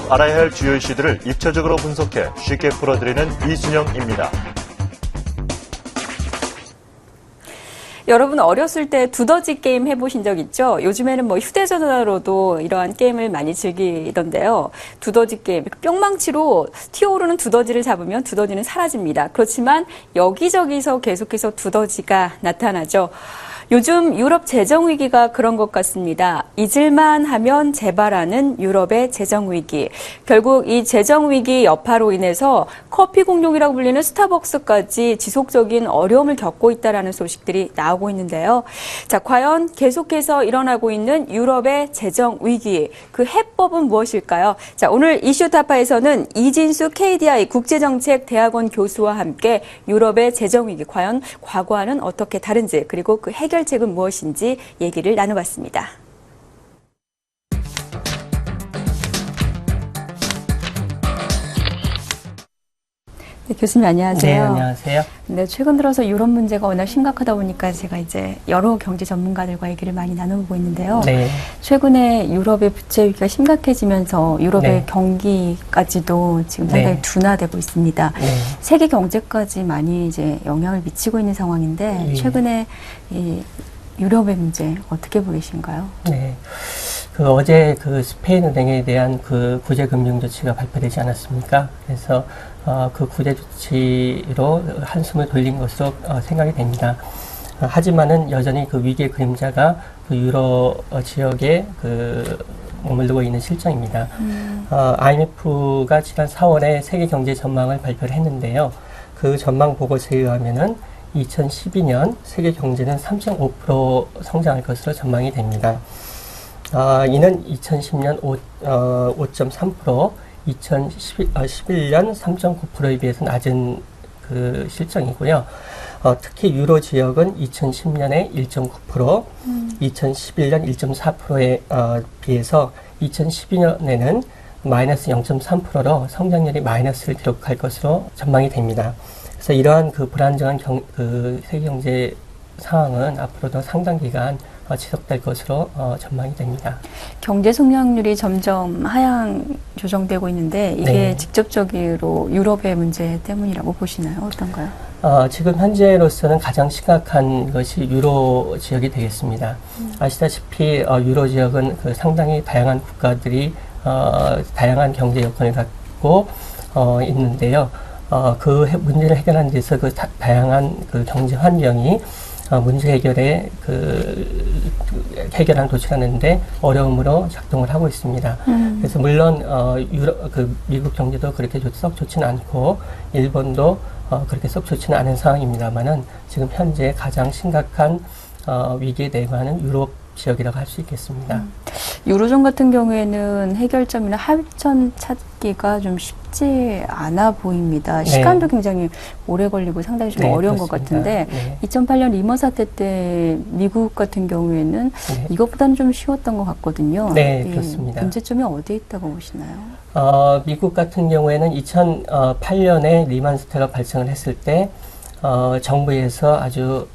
꼭 알아야 할 주요 이슈들을 입체적으로 분석해 쉽게 풀어드리는 이순영입니다. 여러분 어렸을 때 두더지 게임 해보신 적 있죠? 요즘에는 뭐 휴대전화로도 이러한 게임을 많이 즐기던데요. 두더지 게임, 뿅망치로 튀어오르는 두더지를 잡으면 두더지는 사라집니다. 그렇지만 여기저기서 계속해서 두더지가 나타나죠. 요즘 유럽 재정 위기가 그런 것 같습니다. 잊을만 하면 재발하는 유럽의 재정 위기. 결국 이 재정 위기 여파로 인해서 커피 공룡이라고 불리는 스타벅스까지 지속적인 어려움을 겪고 있다라는 소식들이 나오고 있는데요. 자, 과연 계속해서 일어나고 있는 유럽의 재정 위기, 그 해법은 무엇일까요? 자, 오늘 이슈 타파에서는 이진수 KDI 국제정책대학원 교수와 함께 유럽의 재정 위기, 과연 과거와는 어떻게 다른지, 그리고 그 해결책은 무엇인지 얘기를 나눠봤습니다. 네, 교수님 안녕하세요. 네, 안녕하세요. 네, 최근 들어서 유럽 문제가 워낙 심각하다 보니까 제가 이제 여러 경제 전문가들과 얘기를 많이 나눠보고 있는데요. 네. 최근에 유럽의 부채 위기가 심각해지면서 유럽의 네. 경기까지도 지금 상당히 네. 둔화되고 있습니다. 네. 세계 경제까지 많이 이제 영향을 미치고 있는 상황인데 최근에 이 유럽의 문제 어떻게 보이신가요? 네. 어제 스페인 은행에 대한 구제 금융 조치가 발표되지 않았습니까? 그래서 그 구제 조치로 한숨을 돌린 것으로 생각이 됩니다. 하지만은 여전히 위기의 그림자가 유로 지역에 머무르고 있는 실정입니다. IMF가 지난 4월에 세계 경제 전망을 발표를 했는데요. 그 전망 보고서에 의하면은 2012년 세계 경제는 3.5% 성장할 것으로 전망이 됩니다. 이는 2010년 5.3%, 2011년 3.9%에 비해서 낮은 실정이고요. 특히 유로 지역은 2010년에 1.9%, 2011년 1.4%에 비해서 2012년에는 마이너스 0.3%로 성장률이 마이너스를 기록할 것으로 전망이 됩니다. 그래서 이러한 불안정한 세계 경제 상황은 앞으로도 상당 기간 지속될 것으로 전망이 됩니다. 경제 성장률이 점점 하향 조정되고 있는데 이게 네. 직접적으로 유럽의 문제 때문이라고 보시나요? 어떤가요? 지금 현재로서는 가장 심각한 것이 유로 지역이 되겠습니다. 아시다시피 유로 지역은 상당히 다양한 국가들이 다양한 경제 여건을 갖고 있는데요. 문제를 해결하는 데서 다양한 경제 환경이 문제 해결에 해결한 도출하는데 어려움으로 작동을 하고 있습니다. 그래서 물론 미국 경제도 그렇게 썩 좋지는 않고 일본도 그렇게 썩 좋지는 않은 상황입니다만은 지금 현재 가장 심각한 위기에 대응하는 유럽 지역이라고 할 수 있겠습니다. 유로존 같은 경우에는 해결점이나 합의점 찾기가 좀 쉽지 않아 보입니다. 네. 시간도 굉장히 오래 걸리고 상당히 좀 어려운 그렇습니다. 것 같은데 네. 2008년 리먼 사태 때 미국 같은 경우에는 네. 이것보다는 좀 쉬웠던 것 같거든요. 네, 그렇습니다. 문제점이 어디에 있다고 보시나요? 미국 같은 경우에는 2008년에 리먼 사태가 발생을 했을 때 정부에서 아주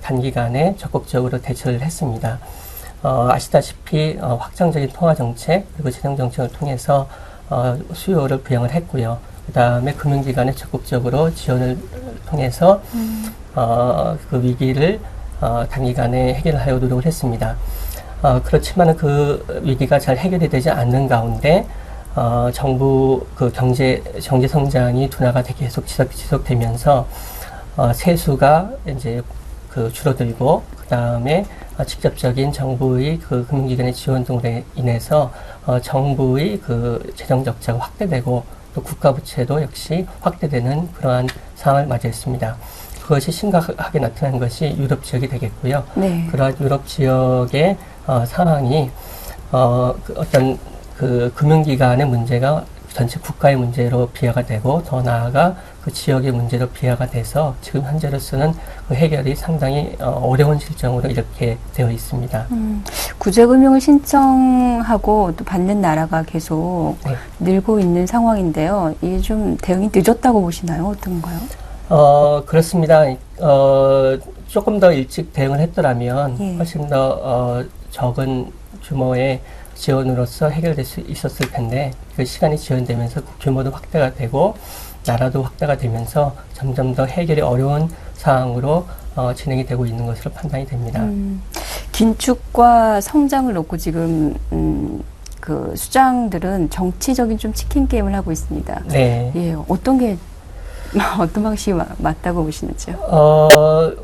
단기간에 적극적으로 대처를 했습니다. 아시다시피 확장적인 통화 정책 그리고 재정 정책을 통해서 수요를 부양을 했고요. 그 다음에 금융기관에 적극적으로 지원을 통해서 그 위기를 단기간에 해결하려 노력을 했습니다. 그렇지만 그 위기가 잘 해결이 되지 않는 가운데 정부 경제 성장이 둔화가 계속 지속되면서 세수가 이제 줄어들고 그 다음에 직접적인 정부의 금융기관의 지원 등으로 인해서 정부의 재정 적자가 확대되고 또 국가 부채도 역시 확대되는 그러한 상황을 맞이했습니다. 그것이 심각하게 나타난 것이 유럽 지역이 되겠고요. 네. 그러한 유럽 지역의 상황이 어떤 금융기관의 문제가 전체 국가의 문제로 비화가 되고 더 나아가 그 지역의 문제로 비화가 돼서 지금 현재로서는 해결이 상당히 어려운 실정으로 이렇게 되어 있습니다. 구제금융을 신청하고 또 받는 나라가 계속 네. 늘고 있는 상황인데요. 이게 좀 대응이 늦었다고 보시나요? 어떤가요? 그렇습니다. 조금 더 일찍 대응을 했더라면 예. 훨씬 더 적은 규모의 지원으로서 해결될 수 있었을 텐데 그 시간이 지연되면서 그 규모도 확대가 되고 나라도 확대가 되면서 점점 더 해결이 어려운 상황으로 진행이 되고 있는 것으로 판단이 됩니다. 긴축과 성장을 놓고 지금 그 수장들은 정치적인 좀 치킨 게임을 하고 있습니다. 네. 예, 어떤 방식이 맞다고 보시는지요?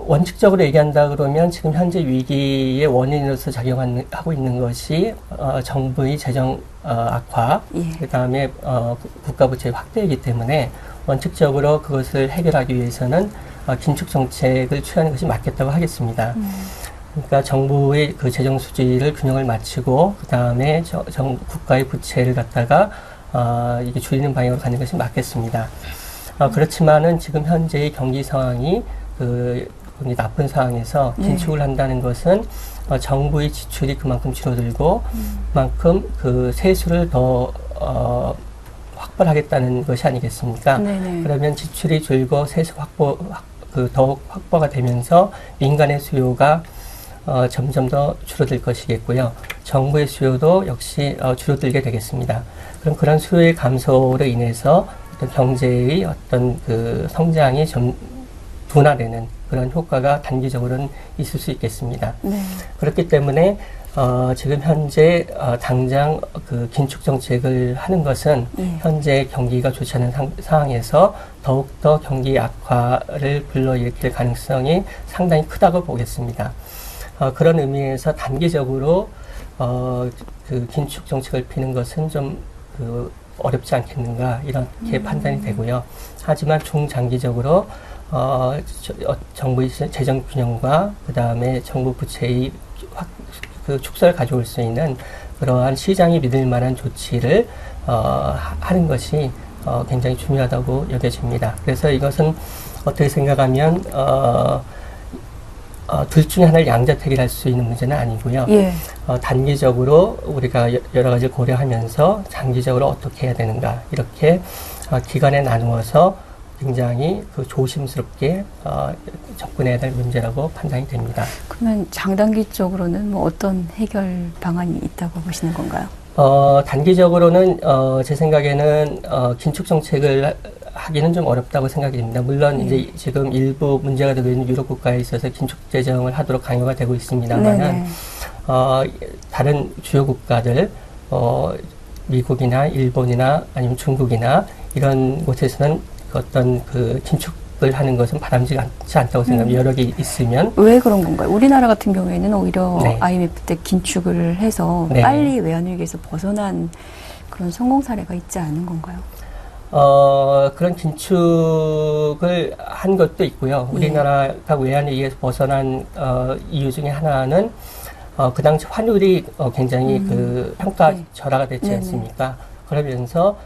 원칙적으로 얘기한다 그러면 지금 현재 위기의 원인으로서 작용하고 있는 것이 정부의 재정 악화, 예. 그다음에 국가 부채 확대이기 때문에 원칙적으로 그것을 해결하기 위해서는 긴축 정책을 취하는 것이 맞겠다고 하겠습니다. 그러니까 정부의 그 재정 수지를 균형을 맞추고 그다음에 국가의 부채를 갖다가 이게 줄이는 방향으로 가는 것이 맞겠습니다. 그렇지만은 지금 현재의 경기 상황이 굉장히 나쁜 상황에서 긴축을 한다는 것은 정부의 지출이 그만큼 줄어들고 그만큼 그 세수를 더 확보를 하겠다는 것이 아니겠습니까? 네네. 그러면 지출이 줄고 세수 더욱 확보가 되면서 민간의 수요가 점점 더 줄어들 것이겠고요. 정부의 수요도 역시 줄어들게 되겠습니다. 그럼 그런 수요의 감소로 인해서 어떤 경제의 어떤 그 성장이 좀 둔화되는 그런 효과가 단기적으로는 있을 수 있겠습니다. 네. 그렇기 때문에 지금 현재 당장 그 긴축 정책을 하는 것은 현재 경기가 좋지 않은 상황에서 더욱더 경기 악화를 불러일으킬 가능성이 상당히 크다고 보겠습니다. 그런 의미에서 단기적으로 그 긴축 정책을 피는 것은 좀 어렵지 않겠는가 이렇게 판단이 되고요. 하지만 중장기적으로 정부의 재정 균형과 그 다음에 정부 부채의 축소를 가져올 수 있는 그러한 시장이 믿을 만한 조치를 하는 것이 굉장히 중요하다고 여겨집니다. 그래서 이것은 어떻게 생각하면 둘 중에 하나를 양자택일할 수 있는 문제는 아니고요. 예. 단기적으로 우리가 여러 가지 고려하면서 장기적으로 어떻게 해야 되는가 이렇게 기간에 나누어서 굉장히 조심스럽게 접근해야 될 문제라고 판단이 됩니다. 그러면 장단기적으로는 뭐 어떤 해결 방안이 있다고 보시는 건가요? 단기적으로는 제 생각에는 긴축 정책을 하기는 좀 어렵다고 생각이 됩니다. 물론 이제 지금 일부 문제가 되고 있는 유럽 국가에 있어서 긴축 재정을 하도록 강요가 되고 있습니다만은 다른 주요 국가들 미국이나 일본이나 아니면 중국이나 이런 곳에서는 어떤 그 긴축을 하는 것은 바람직하지 않다고 생각합니다. 여러 개 있으면. 왜 그런 건가요? 우리나라 같은 경우에는 오히려 네. IMF 때 긴축을 해서 네. 빨리 외환위기에서 벗어난 그런 성공 사례가 있지 않은 건가요? 그런 긴축을 한 것도 있고요. 우리나라가 외환위기에서 벗어난 이유 중에 하나는 그 당시 환율이 굉장히 그 평가 절하가 됐지 않습니까? 그러면서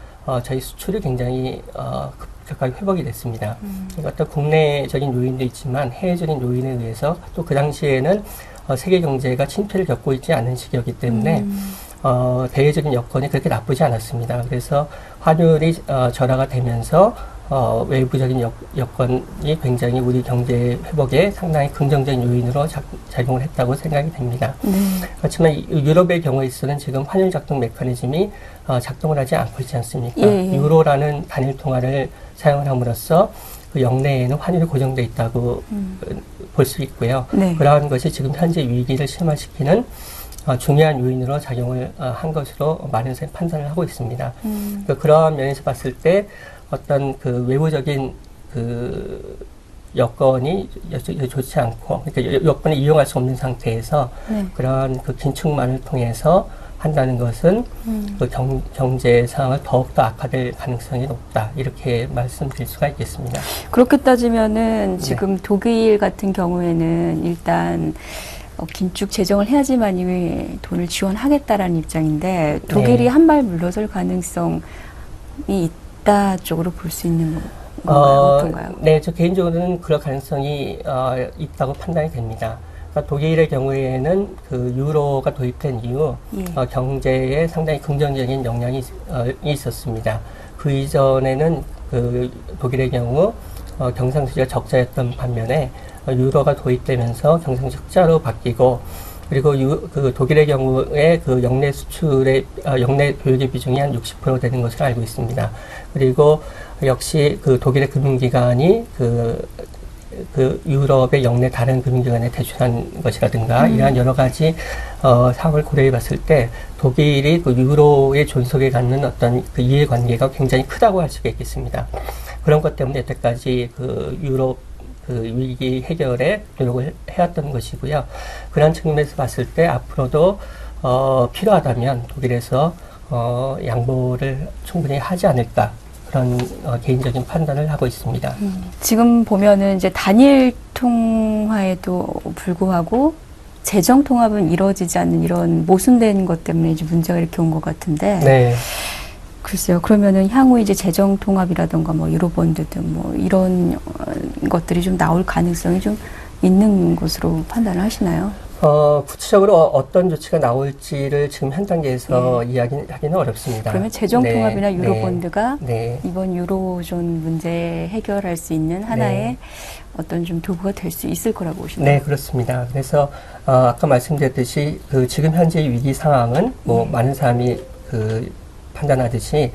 저희 수출이 굉장히 급격하게 회복이 됐습니다. 어떤 국내적인 요인도 있지만 해외적인 요인에 의해서 또 그 당시에는 세계 경제가 침체를 겪고 있지 않은 시기였기 때문에 대외적인 여건이 그렇게 나쁘지 않았습니다. 그래서 환율이 절하가 되면서 외부적인 여건이 굉장히 우리 경제 회복에 상당히 긍정적인 요인으로 작용을 했다고 생각이 됩니다. 그렇지만 유럽의 경우에 있어서는 지금 환율 작동 메커니즘이 작동을 하지 않고 있지 않습니까? 유로라는 단일 통화를 사용을 함으로써 그 영내에는 환율이 고정돼 있다고 볼 수 있고요. 네. 그러한 것이 지금 현재 위기를 심화시키는 중요한 요인으로 작용을 한 것으로 많은 사람이 판단을 하고 있습니다. 그러한 면에서 봤을 때 어떤 그 외부적인 그 여건이 좋지 않고, 그러니까 여건을 이용할 수 없는 상태에서 그러한 그 긴축만을 통해서 한다는 것은 그 경제 상황을 더욱더 악화될 가능성이 높다. 이렇게 말씀드릴 수가 있겠습니다. 그렇게 따지면은 지금 독일 같은 경우에는 일단 긴축 재정을 해야지만이 돈을 지원하겠다라는 입장인데 독일이 한 발 물러설 가능성이 있다 쪽으로 볼 수 있는 건가요? 어떤가요? 네, 저 개인적으로는 그럴 가능성이 있다고 판단이 됩니다. 그러니까 독일의 경우에는 그 유로가 도입된 이후 경제에 상당히 긍정적인 영향이 있었습니다. 그 이전에는 그 독일의 경우 경상수지가 적자였던 반면에 유로가 도입되면서 경상수지 흑자로 바뀌고 그리고 그 독일의 경우에 그 역내 수출의 역내 교육의 비중이 한 60% 되는 것으로 알고 있습니다. 그리고 역시 그 독일의 금융기관이 그 유럽의 역내 다른 금융기관에 대출한 것이라든가 이러한 여러 가지 사업을 고려해 봤을 때 독일이 그 유로의 존속에 갖는 어떤 그 이해관계가 굉장히 크다고 할 수가 있겠습니다. 그런 것 때문에 여태까지 그 유럽 그 위기 해결에 노력을 해왔던 것이고요. 그런 측면에서 봤을 때 앞으로도 필요하다면 독일에서 양보를 충분히 하지 않을까 그런 개인적인 판단을 하고 있습니다. 지금 보면은 이제 단일 통화에도 불구하고 재정 통합은 이루어지지 않는 이런 모순된 것 때문에 이제 문제가 이렇게 온 것 같은데. 네. 글쎄요. 그러면은 향후 이제 재정 통합이라든가 뭐 유로본드 등 뭐 이런 것들이 좀 나올 가능성이 좀 있는 것으로 판단을 하시나요? 구체적으로 어떤 조치가 나올지를 지금 현 단계에서 이야기하기는 어렵습니다. 그러면 재정 네, 통합이나 유로본드가 네. 이번 유로존 문제 해결할 수 있는 하나의 어떤 좀 도구가 될 수 있을 거라고 보시나요? 네, 그렇습니다. 그래서 아까 말씀드렸듯이 그 지금 현재 위기 상황은 뭐 많은 사람이 그 판단하듯이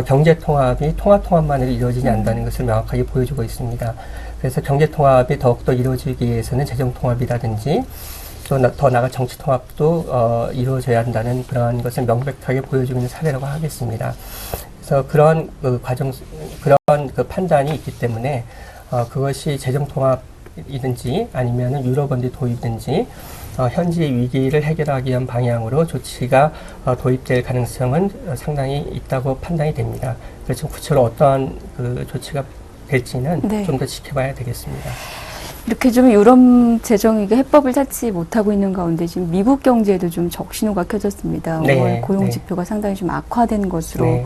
경제 통합이 통합만으로 이루어지지 않는다는 것을 명확하게 보여주고 있습니다. 그래서 경제 통합이 더욱더 이루어지기 위해서는 재정 통합이라든지 더 나아가 정치 통합도 이루어져야 한다는 그러한 것을 명백하게 보여주고 있는 사례라고 하겠습니다. 그래서 그런 그 그런 그 판단이 있기 때문에 그것이 재정 통합이든지 아니면은 유로본드 도입이든지 현지 위기를 해결하기 위한 방향으로 조치가 도입될 가능성은 상당히 있다고 판단이 됩니다. 그래서 구체로 어떠한 그 조치가 될지는 좀 더 지켜봐야 되겠습니다. 이렇게 좀 유럽 재정이 해법을 찾지 못하고 있는 가운데 지금 미국 경제에도 좀 적신호가 켜졌습니다. 네, 5월 고용 지표가 상당히 좀 악화된 것으로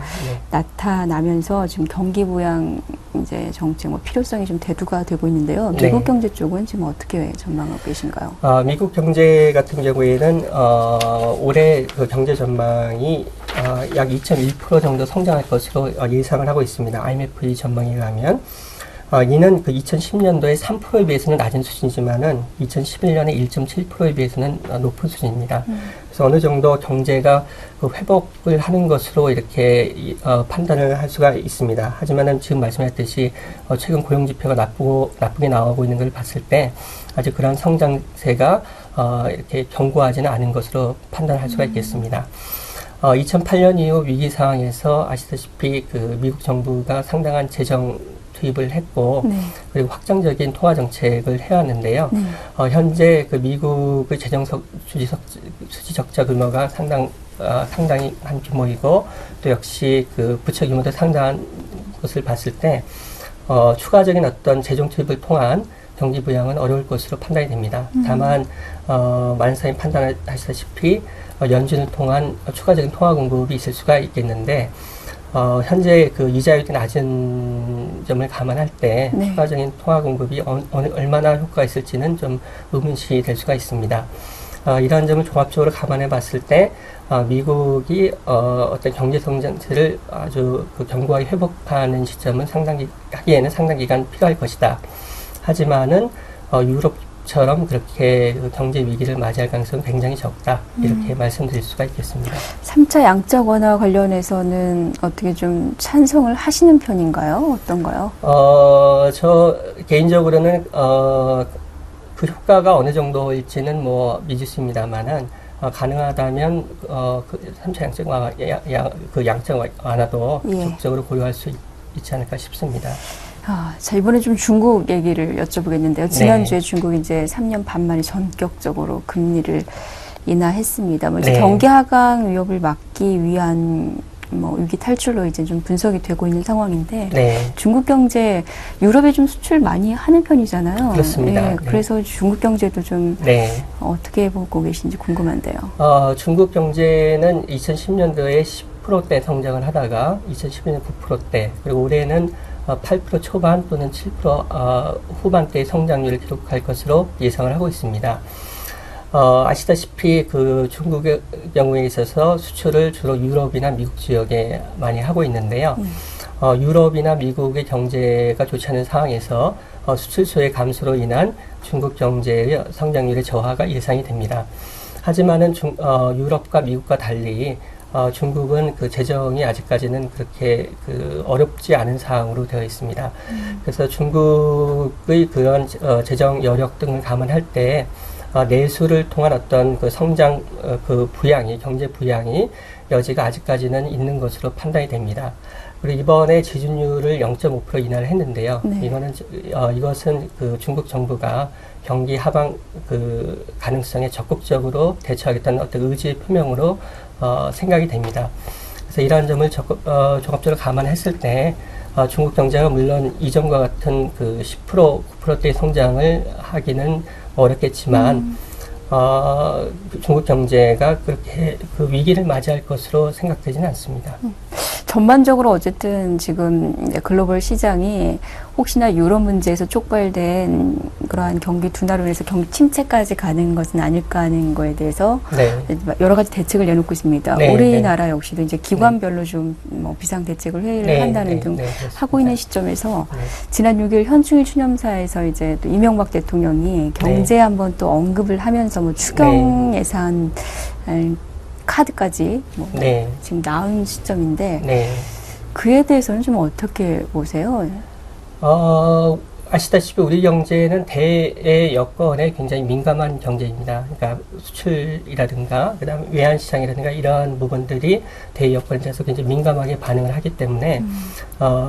나타나면서 지금 경기 부양 이제 정책 뭐 필요성이 좀 대두가 되고 있는데요. 미국 경제 쪽은 지금 어떻게 전망하고 계신가요? 미국 경제 같은 경우에는 올해 그 경제 전망이 약 2.1% 정도 성장할 것으로 예상을 하고 있습니다. IMF 전망에 의하면. 이는 그 2010년도에 3%에 비해서는 낮은 수준이지만은 2011년에 1.7%에 비해서는 높은 수준입니다. 그래서 어느 정도 경제가 그 회복을 하는 것으로 이렇게 판단을 할 수가 있습니다. 하지만은 지금 말씀하셨듯이 최근 고용 지표가 나쁘게 나오고 있는 걸 봤을 때 아직 그런 성장세가 이렇게 견고하지는 않은 것으로 판단할 수가 있겠습니다. 2008년 이후 위기 상황에서 아시다시피 그 미국 정부가 상당한 재정 투입을 했고 그리고 확장적인 통화 정책을 해왔는데요. 현재 그 미국의 재정 수지 적자 규모가 상당히 한 규모이고 또 역시 그 부채 규모도 상당한 것을 봤을 때 추가적인 어떤 재정 투입을 통한 경기 부양은 어려울 것으로 판단이 됩니다. 다만 많은 사람이 판단하시다시피 연준을 통한 추가적인 통화 공급이 있을 수가 있겠는데 현재 그 이자율이 낮은 점을 감안할 때 추가적인 통화 공급이 얼마나 효과가 있을지는 좀 의문시 될 수가 있습니다. 이러한 점을 종합적으로 감안해 봤을 때 미국이 어떤 경제 성장세를 아주 그 견고하게 회복하는 시점은 하기에는 상당 기간 필요할 것이다. 하지만은 유럽처럼 그렇게 그 경제 위기를 맞이할 가능성은 굉장히 적다. 이렇게 말씀드릴 수가 있겠습니다. 3차 양적 완화 관련해서는 어떻게 좀 찬성을 하시는 편인가요? 어떤가요? 저 개인적으로는 그 효과가 어느 정도일지는 뭐 미지수입니다만은 가능하다면 그 3차 양적 완화도 적극적으로 고려할 수 있지 않을까 싶습니다. 자, 이번에 좀 중국 얘기를 여쭤보겠는데요. 지난주에 중국이 이제 3년 반 만에 전격적으로 금리를 인하했습니다. 뭐 이제 경기 하강 위협을 막기 위한 뭐 위기 탈출로 이제 좀 분석이 되고 있는 상황인데 중국 경제 유럽에 좀 수출 많이 하는 편이잖아요. 그렇습니다. 그래서 중국 경제도 좀 어떻게 보고 계신지 궁금한데요. 중국 경제는 2010년도에 10%대 성장을 하다가 2011년 9%대 그리고 올해는 8% 초반 또는 7% 후반대의 성장률을 기록할 것으로 예상을 하고 있습니다. 아시다시피 그 중국의 경우에 있어서 수출을 주로 유럽이나 미국 지역에 많이 하고 있는데요. 유럽이나 미국의 경제가 좋지 않은 상황에서 수출소의 감소로 인한 중국 경제의 성장률의 저하가 예상이 됩니다. 하지만은 유럽과 미국과 달리 중국은 그 재정이 아직까지는 그렇게 어렵지 않은 사항으로 되어 있습니다. 그래서 중국의 그런 재정 여력 등을 감안할 때 내수를 통한 어떤 그 성장 부양이 경제 부양이 여지가 아직까지는 있는 것으로 판단이 됩니다. 그리고 이번에 지준율을 0.5% 인하를 했는데요. 네. 이것은 그 중국 정부가 경기 하방 가능성에 적극적으로 대처하겠다는 어떤 의지의 표명으로 생각이 됩니다. 그래서 이러한 점을 종합적으로 감안했을 때 중국 경제가 물론 이전과 같은 10%, 9%대의 성장을 하기는 어렵겠지만 중국 경제가 그렇게 그 위기를 맞이할 것으로 생각되지는 않습니다. 전반적으로 어쨌든 지금 이제 글로벌 시장이 혹시나 유럽 문제에서 촉발된 그러한 경기 둔화로 인해서 경기 침체까지 가는 것은 아닐까 하는 거에 대해서 네. 여러 가지 대책을 내놓고 있습니다. 네, 우리나라 역시도 이제 기관별로 좀 비상 대책을 회의를 한다는 등 하고 있는 시점에서 지난 6일 현충일 추념사에서 이제 또 이명박 대통령이 경제 한번 또 언급을 하면서 뭐 추경 예산 카드까지 지금 나온 시점인데 그에 대해서는 좀 어떻게 보세요? 아시다시피 우리 경제는 대의 여건에 굉장히 민감한 경제입니다. 그러니까 수출이라든가 그다음에 외환 시장이라든가 이러한 부분들이 대의 여건에 대해서 굉장히 민감하게 반응을 하기 때문에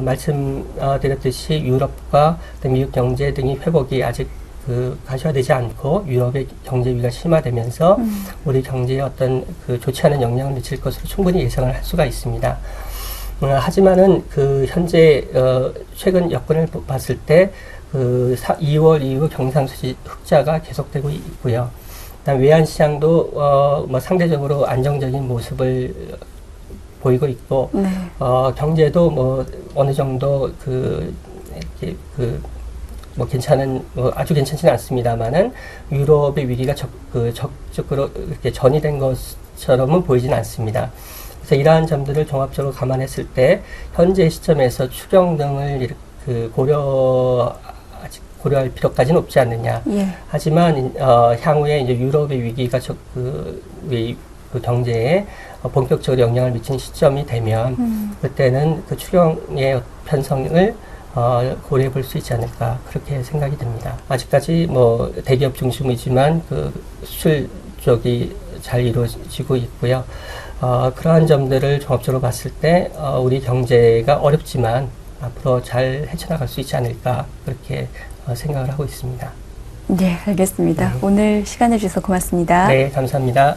말씀드렸듯이 유럽과 미국 경제 등이 회복이 아직 가셔되지 않고 유럽의 경제 위기가 심화되면서 우리 경제에 어떤 좋지 않은 영향을 미칠 것으로 충분히 예상을 할 수가 있습니다. 하지만은 현재 최근 여건을 봤을 때 2월 이후 경상수지 흑자가 계속되고 있고요. 그다음 외환 시장도 상대적으로 안정적인 모습을 보이고 있고 경제도 어느 정도 아주 괜찮지는 않습니다만은 유럽의 위기가 적극적으로 이렇게 전이된 것처럼은 보이지는 않습니다. 그래서 이러한 점들을 종합적으로 감안했을 때 현재 시점에서 추경 등을 고려할 필요까지는 없지 않느냐. 하지만 향후에 이제 유럽의 위기가 경제에 본격적으로 영향을 미치는 시점이 되면 그때는 추경의 편성을 고려해 볼 수 있지 않을까 그렇게 생각이 듭니다. 아직까지 대기업 중심이지만 수출 쪽이 잘 이루어지고 있고요. 그러한 점들을 종합적으로 봤을 때 우리 경제가 어렵지만 앞으로 잘 헤쳐나갈 수 있지 않을까 그렇게 생각을 하고 있습니다. 네, 알겠습니다. 오늘 시간 내주셔서 고맙습니다. 네, 감사합니다.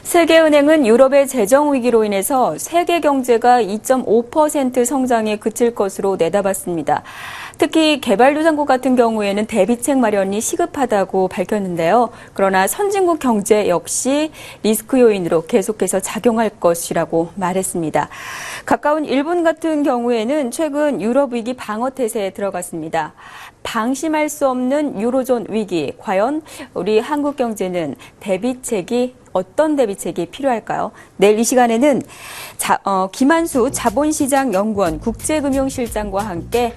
세계은행은 유럽의 재정 위기로 인해서 세계 경제가 2.5% 성장에 그칠 것으로 내다봤습니다. 특히 개발도상국 같은 경우에는 대비책 마련이 시급하다고 밝혔는데요. 그러나 선진국 경제 역시 리스크 요인으로 계속해서 작용할 것이라고 말했습니다. 가까운 일본 같은 경우에는 최근 유럽 위기 방어 태세에 들어갔습니다. 방심할 수 없는 유로존 위기, 과연 우리 한국 경제는 어떤 대비책이 필요할까요? 내일 이 시간에는 김한수 자본시장연구원 국제금융실장과 함께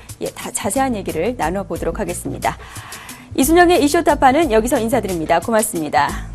자세한 얘기를 나눠보도록 하겠습니다. 이순영의 이슈타파는 여기서 인사드립니다. 고맙습니다.